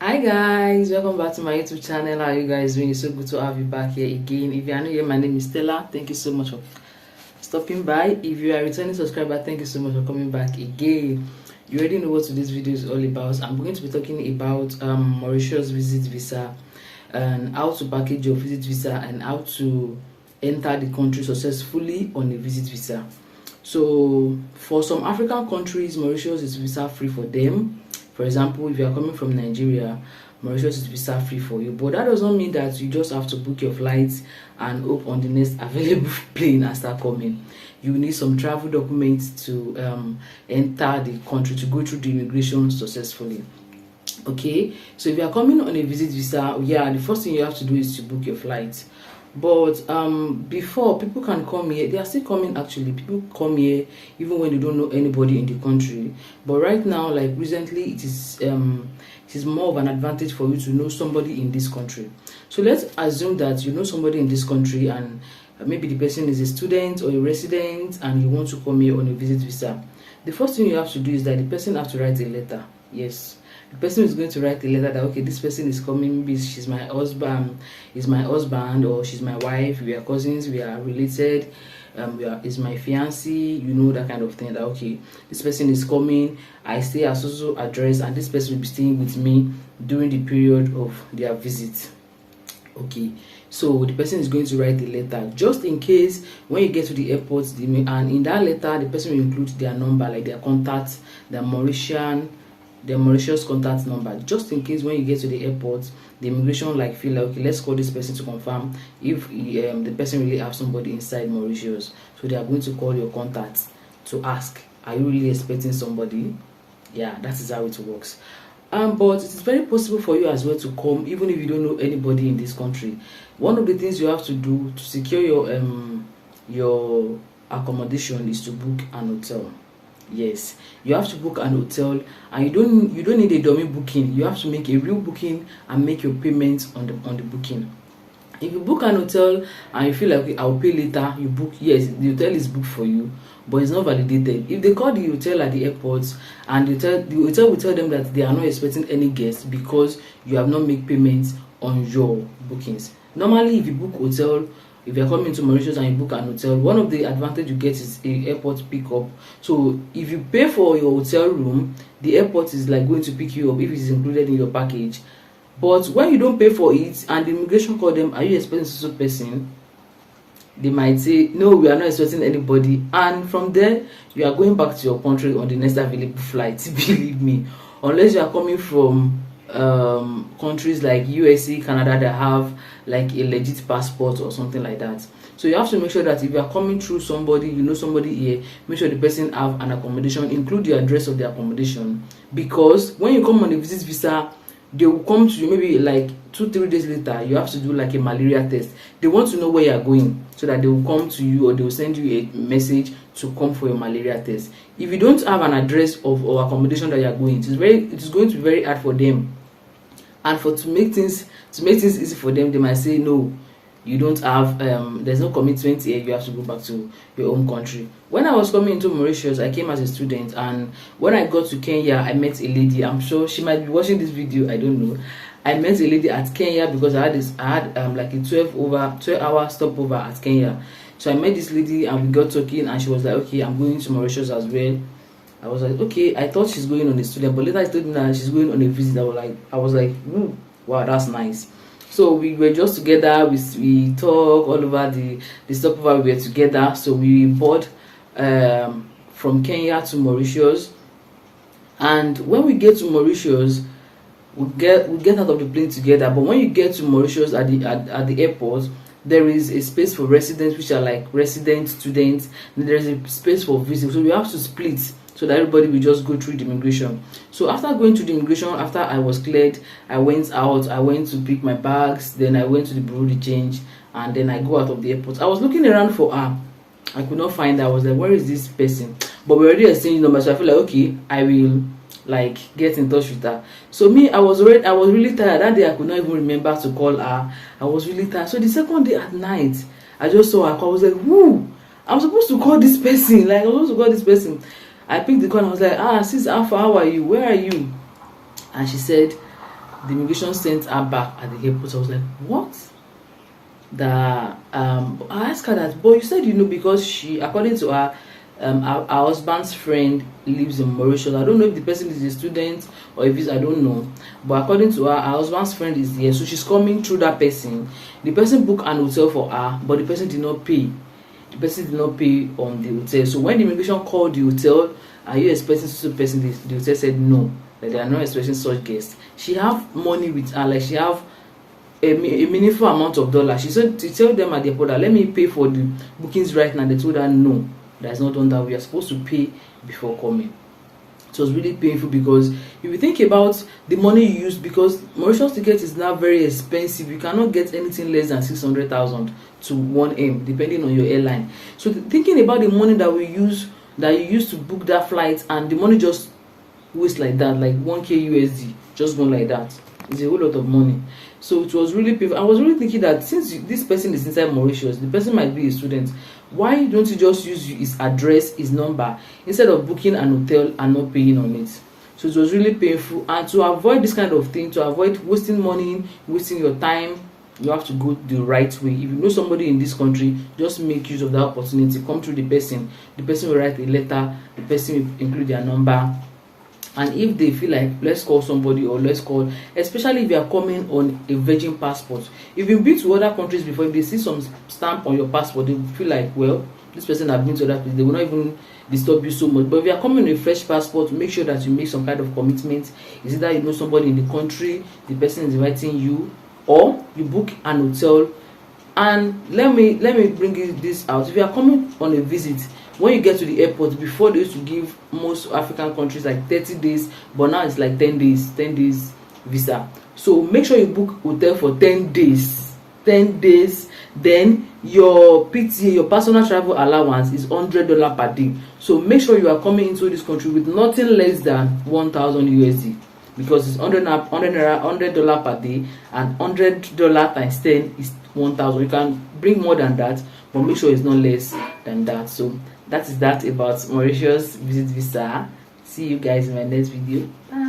Hi guys, welcome back to my YouTube channel. How are you guys doing? It's so good to have you back here again. If you are new here, my name is Stella. Thank you so much for stopping by. If you are a returning subscriber, thank you so much for coming back again. You already know what today's video is all about. I'm going to be talking about Mauritius visit visa and how to package your visit visa and how to enter the country successfully on a visit visa. So for some African countries, Mauritius is visa free for them. For example, if you are coming from Nigeria, Mauritius is visa free for you. But that does not mean that you just have to book your flights and hope on the next available plane and start coming. You need some travel documents to enter the country, to go through the immigration successfully. Okay, so if you are coming on a visit visa, yeah, the first thing you have to do is to book your flights. But before people can come here, they are still coming actually. People come here even when they don't know anybody in the country. But right now, like recently, it is more of an advantage for you to know somebody in this country. So let's assume that you know somebody in this country and maybe the person is a student or a resident and you want to come here on a visit visa. The first thing you have to do is that the person has to write a letter. Yes, the person is going to write a letter that, okay, this person is coming, maybe she's my husband, or she's my wife, we are cousins, we are related, is my fiancé, you know, that kind of thing. That, okay, this person is coming, I stay at so address, and this person will be staying with me during the period of their visit. Okay, so the person is going to write a letter just in case when you get to the airport, and in that letter the person will include their number, like their contact, their Mauritius contact number, just in case when you get to the airport, the immigration like feel like, okay, let's call this person to confirm if the person really have somebody inside Mauritius. So they are going to call your contact to ask, are you really expecting somebody? Yeah, that is how it works. But it is very possible for you as well to come even if you don't know anybody in this country. One of the things you have to do to secure your accommodation is to book an hotel. Yes, you have to book an hotel, and you don't need a dummy booking. You have to make a real booking and make your payments on the booking. If you book an hotel and you feel like, okay, I'll pay later, you book, yes, the hotel is booked for you, but it's not validated. If they call the hotel at the airport and the hotel will tell them that they are not expecting any guests because you have not made payments on your bookings. Normally, if you book hotel, if you're coming to Mauritius and you book an hotel, one of the advantage you get is a airport pickup. So if you pay for your hotel room, the airport is like going to pick you up if it is included in your package. But when you don't pay for it and the immigration call them, are you expecting such a person? They might say, no, we are not expecting anybody. And from there, you are going back to your country on the next available flight, believe me. Unless you are coming from countries like USA, Canada that have like a legit passport or something like that. So you have to make sure that if you are coming through somebody, you know somebody here, make sure the person have an accommodation, include the address of the accommodation, because when you come on a visit visa, they will come to you maybe like 2-3 days later. You have to do like a malaria test. They want to know where you are going so that they will come to you, or they will send you a message to come for your malaria test. If you don't have an address of or accommodation that you are going, it is going to be very hard for them. And to make things easy for them, they might say, no, you don't have there's no commitment here, you have to go back to your own country. When I was coming into Mauritius, I came as a student, and when I got to Kenya, I met a lady. I'm sure she might be watching this video, I don't know. I met a lady at Kenya because I had like a 12-hour stopover at Kenya. So I met this lady and we got talking, and she was like, okay, I'm going to Mauritius as well. I was like, okay, I thought she's going on a student, but later I told me that she's going on a visit. I was like, wow, that's nice. So we were just together, we talk all over the stopover, we were together. So we board from Kenya to Mauritius, and when we get to Mauritius, we get out of the plane together. But when you get to Mauritius at the airport, there is a space for residents, which are like resident students, and there is a space for visitors. So we have to split so that everybody will just go through the immigration. So after going to the immigration, after I was cleared, I went out, I went to pick my bags, then I went to the bureau de change, and then I go out of the airport. I was looking around for her. I could not find her. I was like, where is this person? But we already exchanged numbers, so I feel like, okay, I will like get in touch with her. So me, I was really tired. That day I could not even remember to call her. I was really tired. So the second day at night, I just saw her call. I was like, whoo, I'm supposed to call this person. Like, I'm supposed to call this person. I picked the call and I was like, sis, how are you? Where are you? And she said, the immigration sent her back at the airport. I was like, what? That I asked her that, but you said, because she, according to her, her husband's friend lives in Mauritius. I don't know if the person is a student or if it's, I don't know, but according to her husband's friend is here, so she's coming through that person. The person booked an hotel for her, but the person did not pay. The person did not pay on the hotel. So when the immigration called the hotel, are you expecting such a person? The hotel said no, that they are not expecting such guests. She have money with her, like she have a meaningful amount of dollars. She said to tell them at the airport that let me pay for the bookings right now. They told her no, that's not done that. We are supposed to pay before coming. It was really painful, because if you think about the money you use, because Mauritius ticket is now very expensive, you cannot get anything less than 600,000 to 1M depending on your airline. So thinking about the money that you use to book that flight, and the money just waste like that, like 1k USD just gone like that, it's a whole lot of money. So it was really painful. I was really thinking that since this person is inside Mauritius, the person might be a student, why don't you just use his address, his number, instead of booking an hotel and not paying on it? So it was really painful. And to avoid this kind of thing, to avoid wasting money, wasting your time, you have to go the right way. If you know somebody in this country, just make use of that opportunity. Come through the person will write a letter, the person will include their number. And if they feel like, let's call somebody, or let's call, especially if you are coming on a virgin passport. If you've been to other countries before, if they see some stamp on your passport, they will feel like, well, this person has been to other places, they will not even disturb you so much. But if you are coming on a fresh passport, make sure that you make some kind of commitment. Is either you know somebody in the country, the person is inviting you, or you book an hotel. And let me bring this out. If you are coming on a visit, when you get to the airport, before they used to give most African countries like 30 days, but now it's like 10 days visa. So make sure you book hotel for 10 days. Then your PTA, your personal travel allowance, is $100 per day. So make sure you are coming into this country with nothing less than 1,000 USD, because it's $100 per day, and $100 times 10 is 1,000. You can bring more than that, but make sure it's not less than that. So that is that about Mauritius visit visa. See you guys in my next video. Bye.